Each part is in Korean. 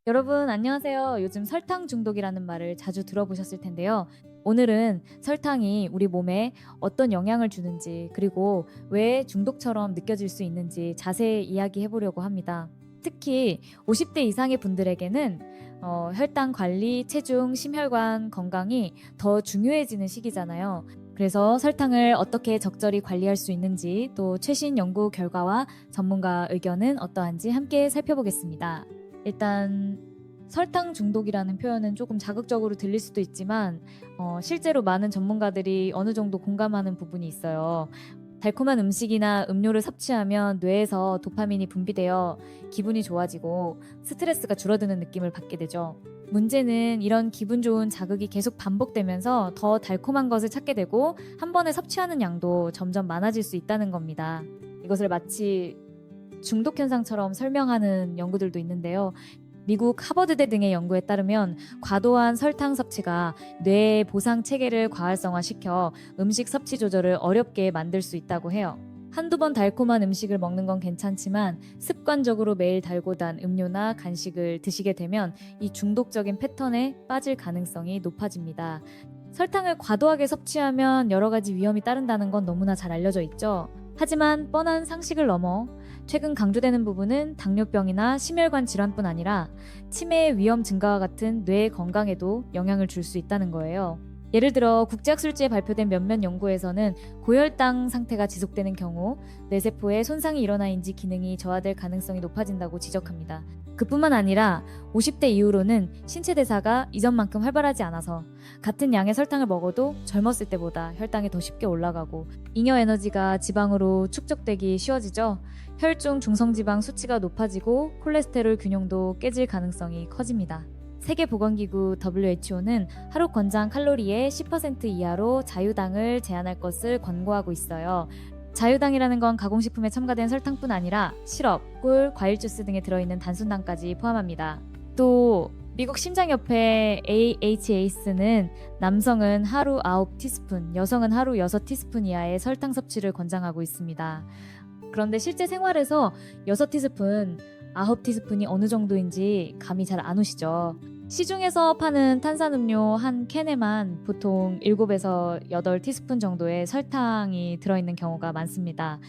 여러분 안녕하세요. 요즘 설탕 중독이라는 말을 자주 들어보셨을 텐데요. 오늘은 설탕이 우리 몸에 어떤 영향을 주는지 그리고 왜 중독처럼 느껴질 수 있는지 자세히 이야기해 보려고 합니다. 특히 50대 이상의 분들에게는 혈당 관리, 체중, 심혈관 건강이 더 중요해지는 시기잖아요. 그래서 설탕을 어떻게 적절히 관리할 수 있는지 또 최신 연구 결과와 전문가 의견은 어떠한지 함께 살펴보겠습니다. 일단 설탕 중독이라는 표현은 조금 자극적으로 들릴 수도 있지만 실제로 많은 전문가들이 어느 정도 공감하는 부분이 있어요. 달콤한 음식이나 음료를 섭취하면 뇌에서 도파민이 분비되어 기분이 좋아지고 스트레스가 줄어드는 느낌을 받게 되죠. 문제는 이런 기분 좋은 자극이 계속 반복되면서 더 달콤한 것을 찾게 되고 한 번에 섭취하는 양도 점점 많아질 수 있다는 겁니다. 이것을 마치 중독 현상처럼 설명하는 연구들도 있는데요. 미국 하버드대 등의 연구에 따르면 과도한 설탕 섭취가 뇌의 보상 체계를 과활성화시켜 음식 섭취 조절을 어렵게 만들 수 있다고 해요. 한두 번 달콤한 음식을 먹는 건 괜찮지만 습관적으로 매일 달고 단 음료나 간식을 드시게 되면 이 중독적인 패턴에 빠질 가능성이 높아집니다. 설탕을 과도하게 섭취하면 여러 가지 위험이 따른다는 건 너무나 잘 알려져 있죠. 하지만 뻔한 상식을 넘어 최근 강조되는 부분은 당뇨병이나 심혈관 질환뿐 아니라 치매 위험 증가와 같은 뇌 건강에도 영향을 줄 수 있다는 거예요. 예를 들어 국제학술지에 발표된 몇몇 연구에서는 고혈당 상태가 지속되는 경우 뇌세포에 손상이 일어나인지 기능이 저하될 가능성이 높아진다고 지적합니다. 그뿐만 아니라 50대 이후로는 신체 대사가 이전만큼 활발하지 않아서 같은 양의 설탕을 먹어도 젊었을 때보다 혈당이 더 쉽게 올라가고 잉여 에너지가 지방으로 축적되기 쉬워지죠. 혈중 중성지방 수치가 높아지고 콜레스테롤 균형도 깨질 가능성이 커집니다. 세계보건기구 WHO는 하루 권장 칼로리의 10% 이하로 자유당을 제한할 것을 권고하고 있어요. 자유당이라는 건 가공식품에 첨가된 설탕뿐 아니라 시럽, 꿀, 과일 주스 등에 들어있는 단순당까지 포함합니다. 또 미국 심장협회 AHA는 남성은 하루 9티스푼, 여성은 하루 6티스푼 이하의 설탕 섭취를 권장하고 있습니다. 그런데 실제 생활에서 6티스푼, 9티스푼이 어느 정도인지 감이 잘 안 오시죠? 시중에서 파는 탄산음료 한 캔에만 보통 7에서 8티스푼 정도의 설탕이 들어있는 경우가 많습니다.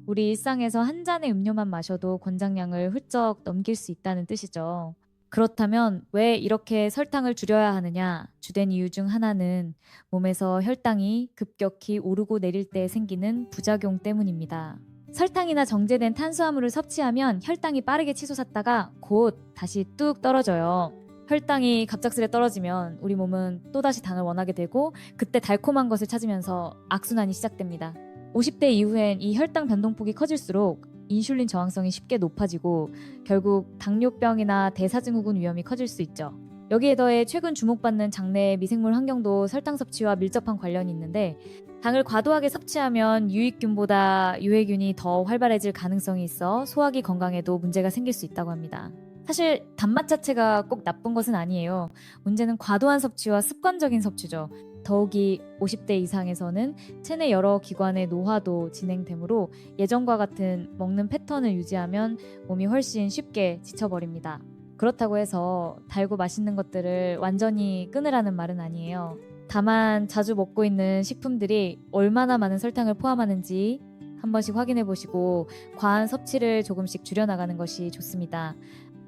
우리 일상에서 한 잔의 음료만 마셔도 권장량을 훌쩍 넘길 수 있다는 뜻이죠. 그렇다면 왜 이렇게 설탕을 줄여야 하느냐? 주된 이유 중 하나는 몸에서 혈당이 급격히 오르고 내릴 때 생기는 부작용 때문입니다. 설탕이나 정제된 탄수화물을 섭취하면 혈당이 빠르게 치솟았다가 곧 다시 뚝 떨어져요. 혈당이 갑작스레 떨어지면 우리 몸은 또다시 당을 원하게 되고 그때 달콤한 것을 찾으면서 악순환이 시작됩니다. 50대 이후엔 이 혈당 변동폭이 커질수록 인슐린 저항성이 쉽게 높아지고 결국 당뇨병이나 대사증후군 위험이 커질 수 있죠. 여기에 더해 최근 주목받는 장내 미생물 환경도 설탕 섭취와 밀접한 관련이 있는데 당을 과도하게 섭취하면 유익균보다 유해균이 더 활발해질 가능성이 있어 소화기 건강에도 문제가 생길 수 있다고 합니다. 사실 단맛 자체가 꼭 나쁜 것은 아니에요. 문제는 과도한 섭취와 습관적인 섭취죠. 더욱이 50대 이상에서는 체내 여러 기관의 노화도 진행되므로 예전과 같은 먹는 패턴을 유지하면 몸이 훨씬 쉽게 지쳐버립니다. 그렇다고 해서 달고 맛있는 것들을 완전히 끊으라는 말은 아니에요. 다만 자주 먹고 있는 식품들이 얼마나 많은 설탕을 포함하는지 한 번씩 확인해 보시고 과한 섭취를 조금씩 줄여나가는 것이 좋습니다.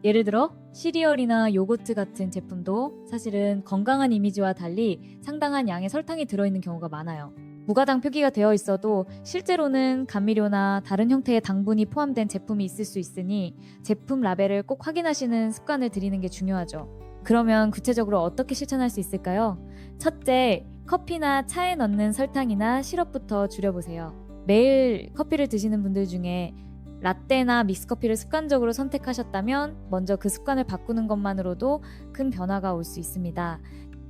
예를 들어 시리얼이나 요거트 같은 제품도 사실은 건강한 이미지와 달리 상당한 양의 설탕이 들어있는 경우가 많아요. 무가당 표기가 되어 있어도 실제로는 감미료나 다른 형태의 당분이 포함된 제품이 있을 수 있으니 제품 라벨을 꼭 확인하시는 습관을 들이는 게 중요하죠. 그러면 구체적으로 어떻게 실천할 수 있을까요? 첫째, 커피나 차에 넣는 설탕이나 시럽부터 줄여보세요. 매일 커피를 드시는 분들 중에 라떼나 믹스커피를 습관적으로 선택하셨다면 먼저 그 습관을 바꾸는 것만으로도 큰 변화가 올 수 있습니다.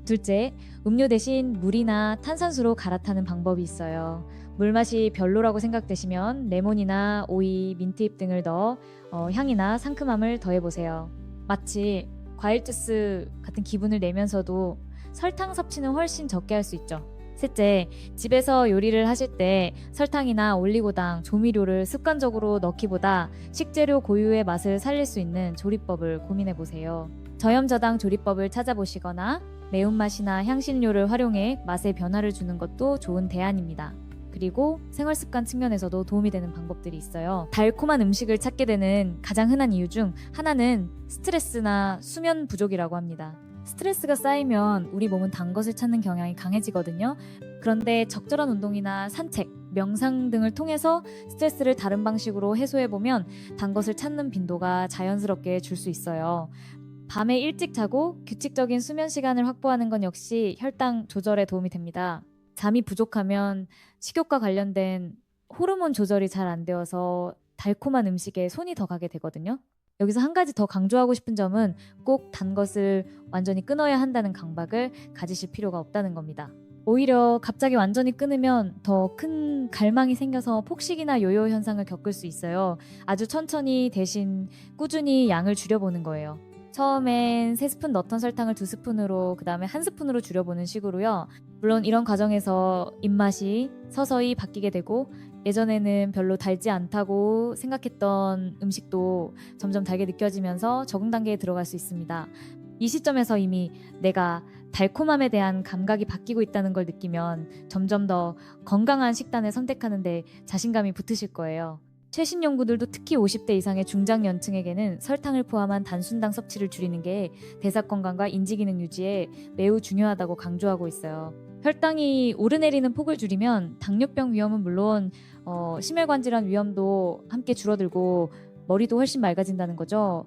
둘째, 음료 대신 물이나 탄산수로 갈아타는 방법이 있어요. 물맛이 별로라고 생각되시면 레몬이나 오이, 민트잎 등을 넣어 향이나 상큼함을 더해보세요. 마치 과일 주스 같은 기분을 내면서도 설탕 섭취는 훨씬 적게 할 수 있죠. 셋째, 집에서 요리를 하실 때 설탕이나 올리고당, 조미료를 습관적으로 넣기보다 식재료 고유의 맛을 살릴 수 있는 조리법을 고민해 보세요. 저염저당 조리법을 찾아보시거나 매운맛이나 향신료를 활용해 맛에 변화를 주는 것도 좋은 대안입니다. 그리고 생활습관 측면에서도 도움이 되는 방법들이 있어요. 달콤한 음식을 찾게 되는 가장 흔한 이유 중 하나는 스트레스나 수면 부족이라고 합니다. 스트레스가 쌓이면 우리 몸은 단 것을 찾는 경향이 강해지거든요. 그런데 적절한 운동이나 산책, 명상 등을 통해서 스트레스를 다른 방식으로 해소해보면 단 것을 찾는 빈도가 자연스럽게 줄 수 있어요. 밤에 일찍 자고 규칙적인 수면 시간을 확보하는 건 역시 혈당 조절에 도움이 됩니다. 잠이 부족하면 식욕과 관련된 호르몬 조절이 잘 안 되어서 달콤한 음식에 손이 더 가게 되거든요. 여기서 한 가지 더 강조하고 싶은 점은 꼭 단 것을 완전히 끊어야 한다는 강박을 가지실 필요가 없다는 겁니다. 오히려 갑자기 완전히 끊으면 더 큰 갈망이 생겨서 폭식이나 요요 현상을 겪을 수 있어요. 아주 천천히 대신 꾸준히 양을 줄여보는 거예요. 처음엔 3스푼 넣던 설탕을 2스푼으로 그 다음에 1스푼으로 줄여보는 식으로요. 물론 이런 과정에서 입맛이 서서히 바뀌게 되고 예전에는 별로 달지 않다고 생각했던 음식도 점점 달게 느껴지면서 적응 단계에 들어갈 수 있습니다. 이 시점에서 이미 내가 달콤함에 대한 감각이 바뀌고 있다는 걸 느끼면 점점 더 건강한 식단을 선택하는 데 자신감이 붙으실 거예요. 최신 연구들도 특히 50대 이상의 중장년층에게는 설탕을 포함한 단순당 섭취를 줄이는 게 대사 건강과 인지 기능 유지에 매우 중요하다고 강조하고 있어요. 혈당이 오르내리는 폭을 줄이면 당뇨병 위험은 물론 심혈관질환 위험도 함께 줄어들고 머리도 훨씬 맑아진다는 거죠.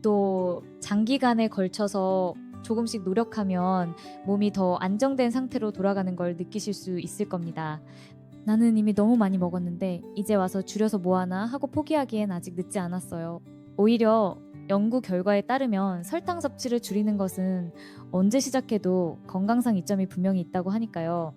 또 장기간에 걸쳐서 조금씩 노력하면 몸이 더 안정된 상태로 돌아가는 걸 느끼실 수 있을 겁니다. 나는 이미 너무 많이 먹었는데 이제 와서 줄여서 뭐하나 하고 포기하기엔 아직 늦지 않았어요. 오히려 연구 결과에 따르면 설탕 섭취를 줄이는 것은 언제 시작해도 건강상 이점이 분명히 있다고 하니까요.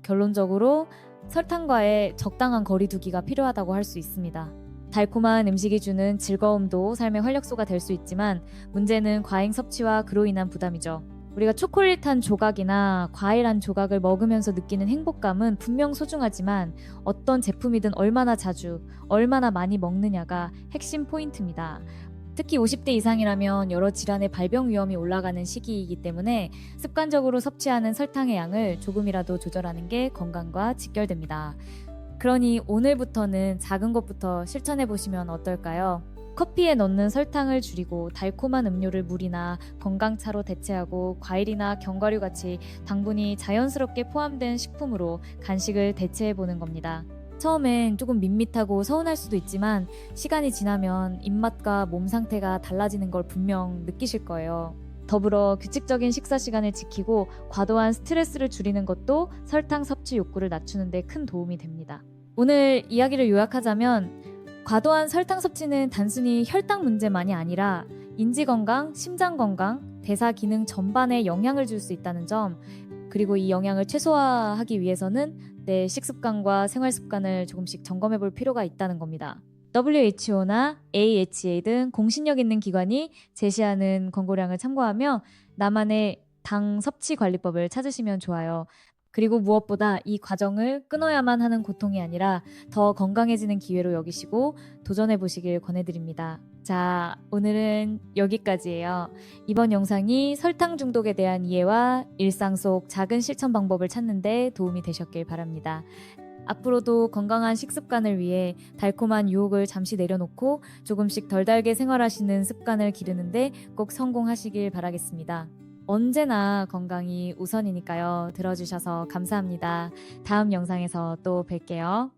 결론적으로 설탕과의 적당한 거리 두기가 필요하다고 할 수 있습니다. 달콤한 음식이 주는 즐거움도 삶의 활력소가 될 수 있지만 문제는 과잉 섭취와 그로 인한 부담이죠. 우리가 초콜릿 한 조각이나 과일 한 조각을 먹으면서 느끼는 행복감은 분명 소중하지만 어떤 제품이든 얼마나 자주, 얼마나 많이 먹느냐가 핵심 포인트입니다. 특히 50대 이상이라면 여러 질환의 발병 위험이 올라가는 시기이기 때문에 습관적으로 섭취하는 설탕의 양을 조금이라도 조절하는 게 건강과 직결됩니다. 그러니 오늘부터는 작은 것부터 실천해 보시면 어떨까요? 커피에 넣는 설탕을 줄이고 달콤한 음료를 물이나 건강차로 대체하고 과일이나 견과류 같이 당분이 자연스럽게 포함된 식품으로 간식을 대체해 보는 겁니다. 처음엔 조금 밋밋하고 서운할 수도 있지만 시간이 지나면 입맛과 몸 상태가 달라지는 걸 분명 느끼실 거예요. 더불어 규칙적인 식사 시간을 지키고 과도한 스트레스를 줄이는 것도 설탕 섭취 욕구를 낮추는 데 큰 도움이 됩니다. 오늘 이야기를 요약하자면 과도한 설탕 섭취는 단순히 혈당 문제만이 아니라 인지 건강, 심장 건강, 대사 기능 전반에 영향을 줄 수 있다는 점, 그리고 이 영향을 최소화하기 위해서는 내 식습관과 생활 습관을 조금씩 점검해 볼 필요가 있다는 겁니다. WHO나 AHA 등 공신력 있는 기관이 제시하는 권고량을 참고하며 나만의 당 섭취 관리법을 찾으시면 좋아요. 그리고 무엇보다 이 과정을 끊어야만 하는 고통이 아니라 더 건강해지는 기회로 여기시고 도전해 보시길 권해드립니다. 자, 오늘은 여기까지예요. 이번 영상이 설탕 중독에 대한 이해와 일상 속 작은 실천 방법을 찾는 데 도움이 되셨길 바랍니다. 앞으로도 건강한 식습관을 위해 달콤한 유혹을 잠시 내려놓고 조금씩 덜 달게 생활하시는 습관을 기르는데 꼭 성공하시길 바라겠습니다. 언제나 건강이 우선이니까요. 들어주셔서 감사합니다. 다음 영상에서 또 뵐게요.